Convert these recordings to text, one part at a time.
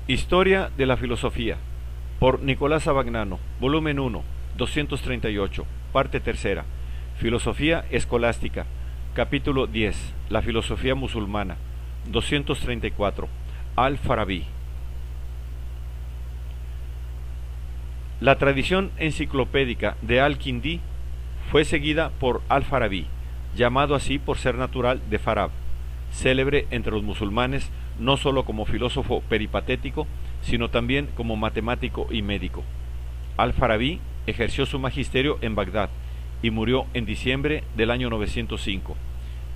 Historia de la filosofía, por Nicolás Abagnano, volumen 1, 238, parte tercera. Filosofía escolástica, capítulo 10, la filosofía musulmana, 234, Al-Farabi. La tradición enciclopédica de Al-Kindi fue seguida por Al-Farabi, llamado así por ser natural de Farab, célebre entre los musulmanes no sólo como filósofo peripatético, sino también como matemático y médico. Al-Farabi ejerció su magisterio en Bagdad y murió en diciembre del año 905.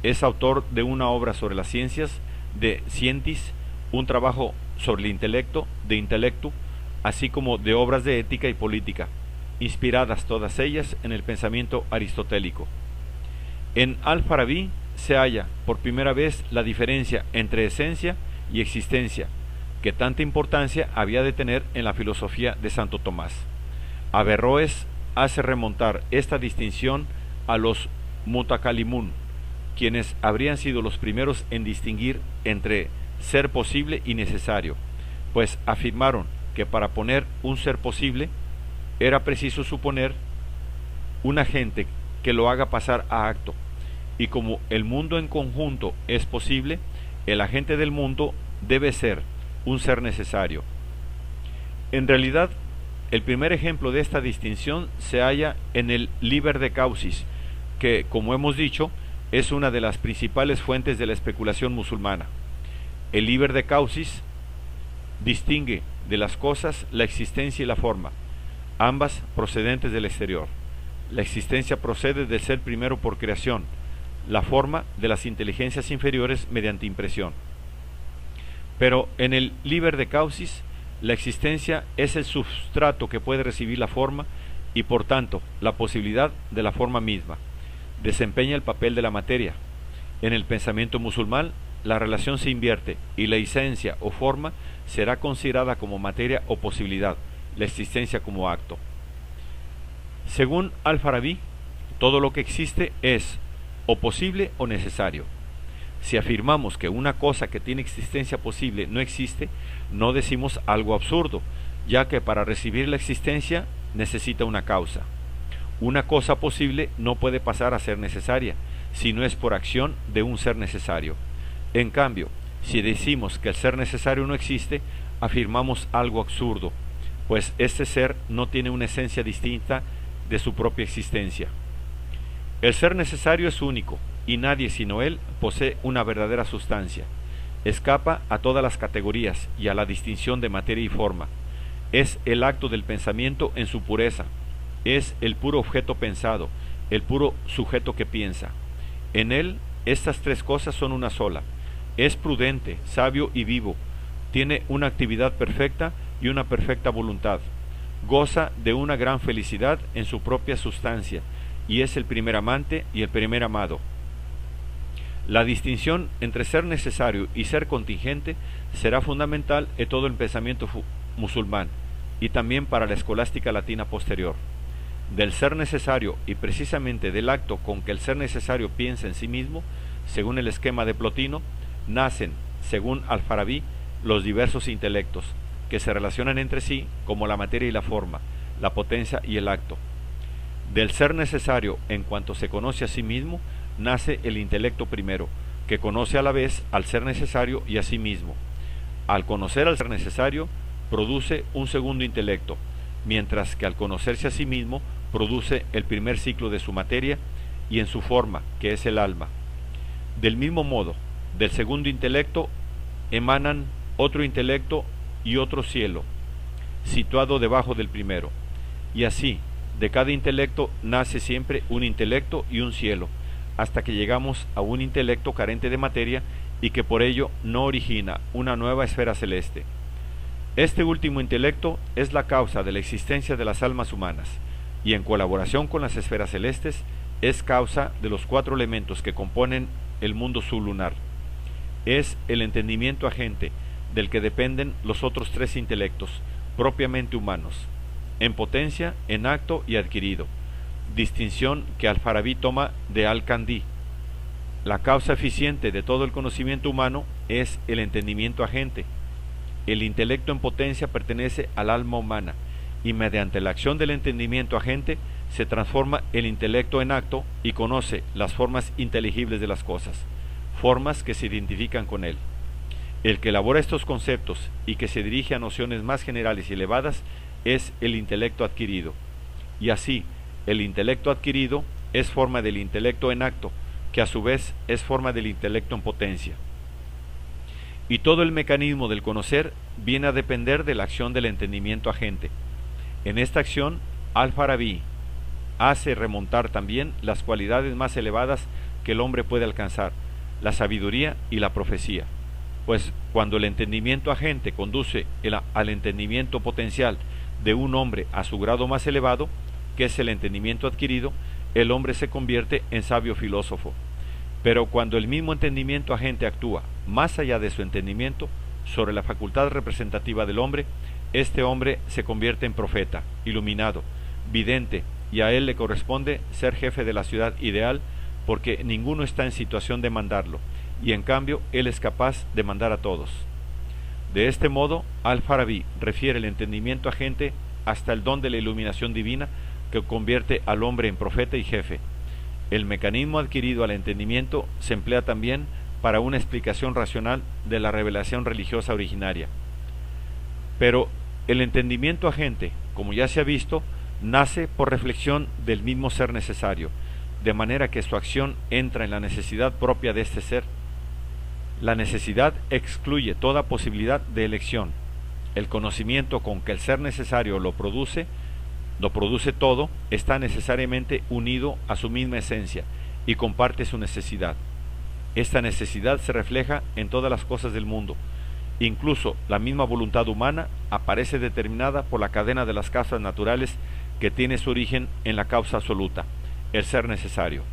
Es autor de una obra sobre las ciencias, de Scientis, un trabajo sobre el intelecto, de Intellectu, así como de obras de ética y política, inspiradas todas ellas en el pensamiento aristotélico. En Al-Farabi se halla por primera vez la diferencia entre esencia y existencia, que tanta importancia había de tener en la filosofía de Santo Tomás. Averroes hace remontar esta distinción a los Mutakalimun, quienes habrían sido los primeros en distinguir entre ser posible y necesario, pues afirmaron que para poner un ser posible era preciso suponer un agente que lo haga pasar a acto, y como el mundo en conjunto es posible, el agente del mundo debe ser un ser necesario. En realidad, el primer ejemplo de esta distinción se halla en el Liber de Causis, que, como hemos dicho, es una de las principales fuentes de la especulación musulmana. El Liber de Causis distingue de las cosas la existencia y la forma, ambas procedentes del exterior. La existencia procede del ser primero por creación, la forma de las inteligencias inferiores mediante impresión. Pero en el Liber de Causis, la existencia es el substrato que puede recibir la forma y por tanto la posibilidad de la forma misma. Desempeña el papel de la materia. En el pensamiento musulmán, la relación se invierte y la esencia o forma será considerada como materia o posibilidad, la existencia como acto. Según Al-Farabi, todo lo que existe es o posible o necesario. Si afirmamos que una cosa que tiene existencia posible no existe, no decimos algo absurdo, ya que para recibir la existencia necesita una causa. Una cosa posible no puede pasar a ser necesaria, si no es por acción de un ser necesario. En cambio, si decimos que el ser necesario no existe, afirmamos algo absurdo, pues este ser no tiene una esencia distinta de su propia existencia. El ser necesario es único, y nadie sino él posee una verdadera sustancia. Escapa a todas las categorías y a la distinción de materia y forma. Es el acto del pensamiento en su pureza. Es el puro objeto pensado, el puro sujeto que piensa. En él, estas tres cosas son una sola. Es prudente, sabio y vivo. Tiene una actividad perfecta y una perfecta voluntad. Goza de una gran felicidad en su propia sustancia, y es el primer amante y el primer amado. La distinción entre ser necesario y ser contingente será fundamental en todo el pensamiento musulmán y también para la escolástica latina posterior. Del ser necesario y precisamente del acto con que el ser necesario piensa en sí mismo, según el esquema de Plotino, nacen, según Al-Farabi, los diversos intelectos, que se relacionan entre sí como la materia y la forma, la potencia y el acto. Del ser necesario en cuanto se conoce a sí mismo, nace el intelecto primero, que conoce a la vez al ser necesario y a sí mismo. Al conocer al ser necesario, produce un segundo intelecto, mientras que al conocerse a sí mismo, produce el primer ciclo de su materia y en su forma, que es el alma. Del mismo modo, del segundo intelecto emanan otro intelecto y otro cielo, situado debajo del primero, y así, de cada intelecto nace siempre un intelecto y un cielo, hasta que llegamos a un intelecto carente de materia y que por ello no origina una nueva esfera celeste. Este último intelecto es la causa de la existencia de las almas humanas, y en colaboración con las esferas celestes es causa de los cuatro elementos que componen el mundo sublunar. Es el entendimiento agente del que dependen los otros tres intelectos, propiamente humanos, en potencia, en acto y adquirido, distinción que Al-Farabi toma de Al-Kindi. La causa eficiente de todo el conocimiento humano es el entendimiento agente, el intelecto en potencia pertenece al alma humana, y mediante la acción del entendimiento agente se transforma el intelecto en acto y conoce las formas inteligibles de las cosas, formas que se identifican con él. El que elabora estos conceptos y que se dirige a nociones más generales y elevadas es el intelecto adquirido. Y así, el intelecto adquirido es forma del intelecto en acto, que a su vez es forma del intelecto en potencia. Y todo el mecanismo del conocer viene a depender de la acción del entendimiento agente. En esta acción, Al-Farabi hace remontar también las cualidades más elevadas que el hombre puede alcanzar, la sabiduría y la profecía. Pues cuando el entendimiento agente conduce al entendimiento potencial de un hombre a su grado más elevado, que es el entendimiento adquirido, el hombre se convierte en sabio filósofo. Pero cuando el mismo entendimiento agente actúa más allá de su entendimiento sobre la facultad representativa del hombre, este hombre se convierte en profeta, iluminado, vidente, y a él le corresponde ser jefe de la ciudad ideal, porque ninguno está en situación de mandarlo, y en cambio él es capaz de mandar a todos. De este modo, Al-Farabi refiere el entendimiento agente hasta el don de la iluminación divina que convierte al hombre en profeta y jefe. El mecanismo adquirido al entendimiento se emplea también para una explicación racional de la revelación religiosa originaria. Pero el entendimiento agente, como ya se ha visto, nace por reflexión del mismo ser necesario, de manera que su acción entra en la necesidad propia de este ser. La necesidad excluye toda posibilidad de elección. El conocimiento con que el ser necesario lo produce todo, está necesariamente unido a su misma esencia y comparte su necesidad. Esta necesidad se refleja en todas las cosas del mundo. Incluso la misma voluntad humana aparece determinada por la cadena de las causas naturales que tiene su origen en la causa absoluta, el ser necesario.